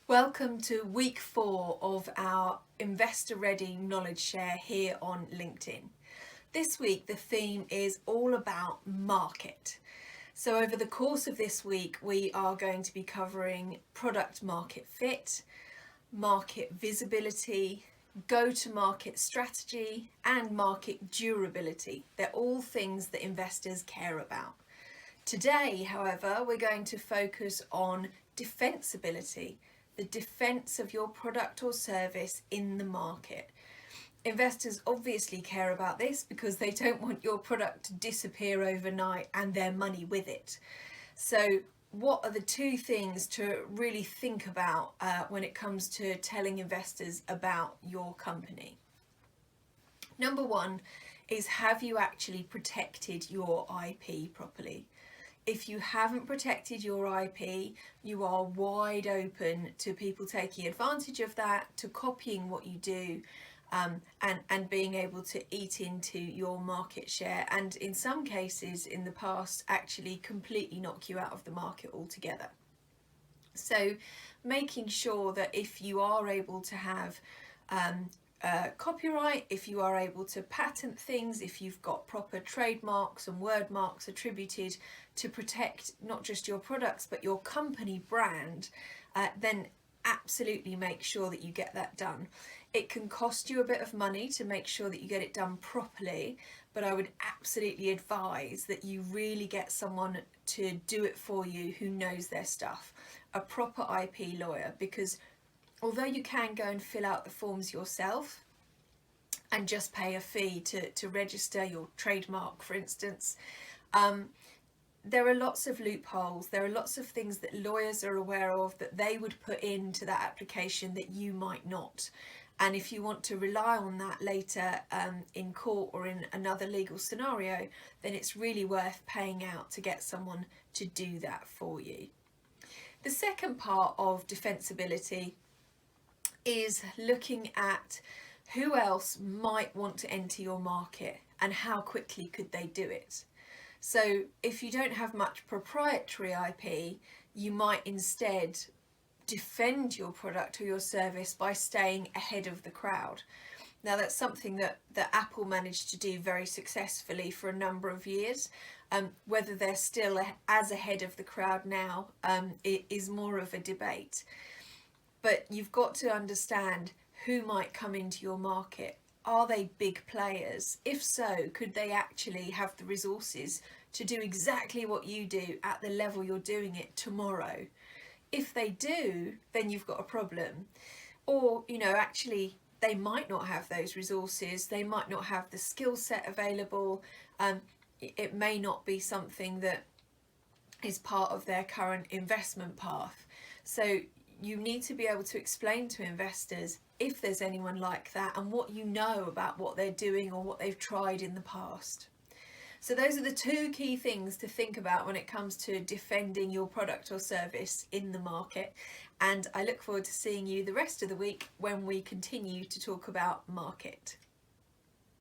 Welcome to week 4 of our Investor Ready Knowledge Share here on LinkedIn. This week the theme is all about market. So over the course of this week we are going to be covering product market fit, market visibility, go-to-market strategy and market durability. They're all things that investors care about. Today, however, we're going to focus on defensibility, the defense of your product or service in the market. Investors obviously care about this because they don't want your product to disappear overnight and their money with it. So what are the two things to really think about when it comes to telling investors about your company? Number one is, have you actually protected your IP properly? If you haven't protected your IP, you are wide open to people taking advantage of that, to copying what you do, and being able to eat into your market share, and in some cases in the past actually completely knock you out of the market altogether. So making sure that if you are able to have copyright, if you are able to patent things, if you've got proper trademarks and word marks attributed to protect not just your products but your company brand, then absolutely make sure that you get that done. It can cost you a bit of money to make sure that you get it done properly, but I would absolutely advise that you really get someone to do it for you who knows their stuff, a proper IP lawyer, because although you can go and fill out the forms yourself and just pay a fee to register your trademark, for instance, there are lots of loopholes. There are lots of things that lawyers are aware of that they would put into that application that you might not. And if you want to rely on that later in court or in another legal scenario, then it's really worth paying out to get someone to do that for you. The second part of defensibility is looking at who else might want to enter your market and how quickly could they do it. So if you don't have much proprietary IP, you might instead defend your product or your service by staying ahead of the crowd. Now that's something that Apple managed to do very successfully for a number of years. Whether they're still as ahead of the crowd now is more of a debate. But you've got to understand who might come into your market. Are they big players? If so, could they actually have the resources to do exactly what you do at the level you're doing it tomorrow? If they do, then you've got a problem. Or, actually they might not have those resources. They might not have the skill set available. It may not be something that is part of their current investment path. So you need to be able to explain to investors if there's anyone like that and what you know about what they're doing or what they've tried in the past. So those are the two key things to think about when it comes to defending your product or service in the market. And I look forward to seeing you the rest of the week when we continue to talk about market.